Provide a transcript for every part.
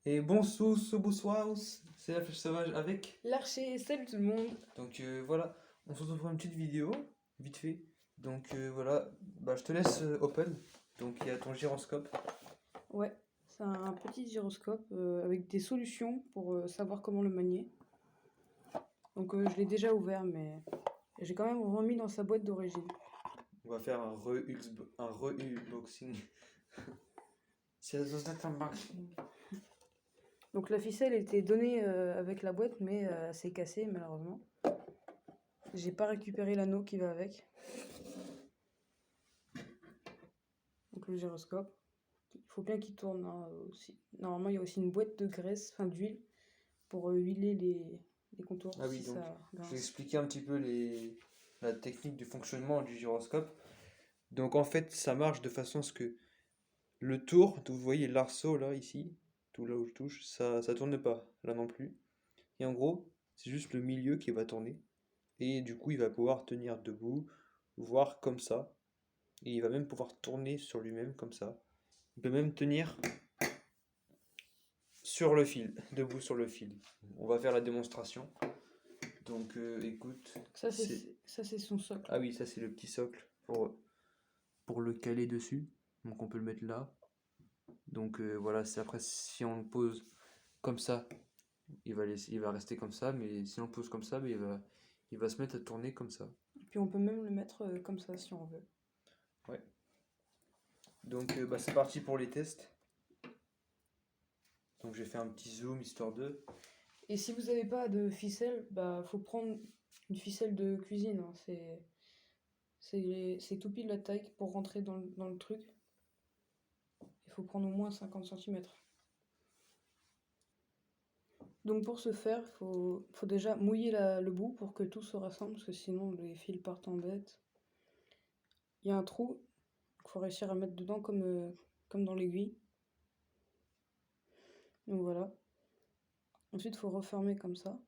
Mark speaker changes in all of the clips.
Speaker 1: Et bonsoir, bonsoir, c'est la flèche sauvage avec.
Speaker 2: L'archer, salut tout le monde.
Speaker 1: Donc voilà, on se retrouve pour une petite vidéo, vite fait. Donc voilà, bah, je te laisse open. Donc il y a ton gyroscope.
Speaker 2: Ouais, c'est un petit gyroscope avec des solutions pour savoir comment le manier. Donc je l'ai déjà ouvert, mais j'ai quand même remis dans sa boîte d'origine.
Speaker 1: On va faire un re-unboxing. C'est un unboxing.
Speaker 2: Donc la ficelle était donnée avec la boîte, mais elle s'est cassée malheureusement. J'ai pas récupéré l'anneau qui va avec. Donc le gyroscope. Il faut bien qu'il tourne hein, aussi. Normalement, il y a aussi une boîte de graisse, enfin d'huile, pour huiler les contours.
Speaker 1: Ah oui,
Speaker 2: si
Speaker 1: donc
Speaker 2: ça
Speaker 1: je vais
Speaker 2: grince.
Speaker 1: expliquer un petit peu la technique de fonctionnement du gyroscope. Donc en fait, ça marche de façon à ce que le tour, vous voyez l'arceau là, ici, tout là où je touche, ça tourne pas, là non plus. Et en gros, c'est juste le milieu qui va tourner. Et du coup, il va pouvoir tenir debout, voire comme ça. Et il va même pouvoir tourner sur lui-même comme ça. Il peut même tenir sur le fil, debout sur le fil. On va faire la démonstration. Donc écoute,
Speaker 2: Ça, c'est son socle.
Speaker 1: Ah oui, ça c'est le petit socle pour le caler dessus. Donc on peut le mettre là. Donc voilà, c'est après si on le pose comme ça, il va rester comme ça, mais si on le pose comme ça, il va se mettre à tourner comme ça.
Speaker 2: Et puis on peut même le mettre comme ça si on veut.
Speaker 1: Ouais. Donc bah, c'est parti pour les tests. Donc j'ai fait un petit zoom histoire de.
Speaker 2: Et si vous n'avez pas de ficelle, bah faut prendre une ficelle de cuisine. Hein. C'est tout pile la taille pour rentrer dans le truc. Il faut prendre au moins 50 cm. Donc pour ce faire, faut déjà mouiller le bout pour que tout se rassemble, parce que sinon les fils partent en bête. Il y a un trou, il faut réussir à mettre dedans comme dans l'aiguille. Donc voilà. Ensuite, il faut refermer comme ça.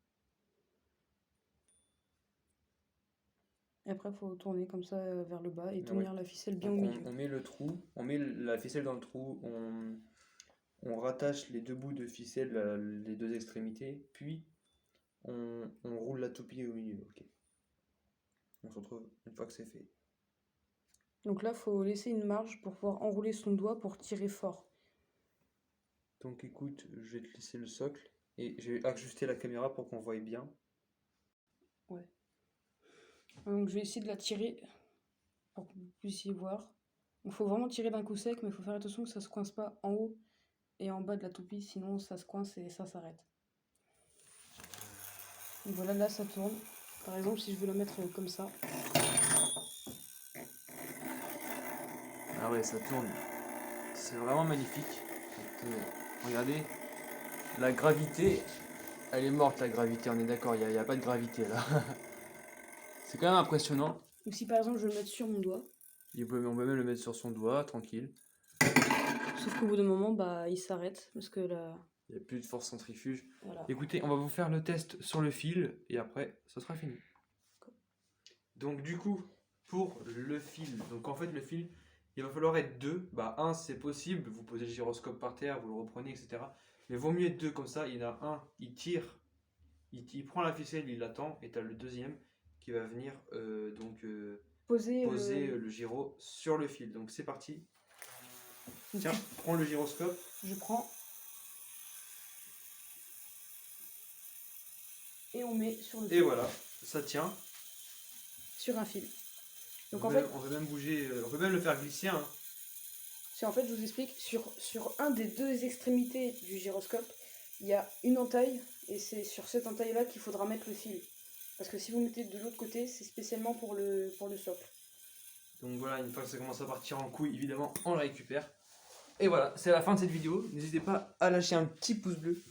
Speaker 2: Et après, il faut tourner comme ça vers le bas et tenir la ficelle bien au milieu.
Speaker 1: On met le trou, on met la ficelle dans le trou, on rattache les deux bouts de ficelle, les deux extrémités, puis on roule la toupie au milieu. Ok. On se retrouve une fois que c'est fait.
Speaker 2: Donc là, il faut laisser une marge pour pouvoir enrouler son doigt pour tirer fort.
Speaker 1: Donc écoute, je vais te laisser le socle et je vais ajuster la caméra pour qu'on voie bien.
Speaker 2: Ouais. Donc je vais essayer de la tirer pour que vous puissiez voir. Il faut vraiment tirer d'un coup sec, mais il faut faire attention que ça ne se coince pas en haut et en bas de la toupie, sinon ça se coince et ça s'arrête. Et voilà, là ça tourne. Par exemple, si je veux la mettre comme ça.
Speaker 1: Ah ouais, ça tourne. C'est vraiment magnifique. Regardez, la gravité, elle est morte la gravité, on est d'accord, il n'y a pas de gravité là. C'est quand même impressionnant.
Speaker 2: Ou si par exemple je veux le mettre sur mon doigt.
Speaker 1: On peut même le mettre sur son doigt, tranquille.
Speaker 2: Sauf qu'au bout d'un moment, bah, il s'arrête parce que là.
Speaker 1: Il n'y a plus de force centrifuge.
Speaker 2: Voilà.
Speaker 1: Écoutez, on va vous faire le test sur le fil et après, ça sera fini. Donc du coup, pour le fil, donc en fait le fil, il va falloir être deux. Bah un c'est possible, vous posez le gyroscope par terre, vous le reprenez, etc. Mais vaut mieux être deux comme ça, il y en a un, il tire, il prend la ficelle, il l'attend, et tu as le deuxième qui va venir
Speaker 2: Poser
Speaker 1: le gyro sur le fil. Donc c'est parti. Tiens, prends le gyroscope.
Speaker 2: Je prends. Et on met sur le fil.
Speaker 1: Et voilà, ça tient.
Speaker 2: Sur un fil. Donc
Speaker 1: on peut même bouger, on peut même le faire glisser. Hein.
Speaker 2: En fait, je vous explique, sur un des deux extrémités du gyroscope, il y a une entaille, et c'est sur cette entaille-là qu'il faudra mettre le fil. Parce que si vous mettez de l'autre côté, c'est spécialement pour le socle.
Speaker 1: Donc voilà, une fois que ça commence à partir en couille, évidemment, on le récupère. Et voilà, c'est la fin de cette vidéo. N'hésitez pas à lâcher un petit pouce bleu,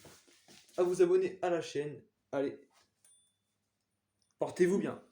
Speaker 1: à vous abonner à la chaîne. Allez, portez-vous bien.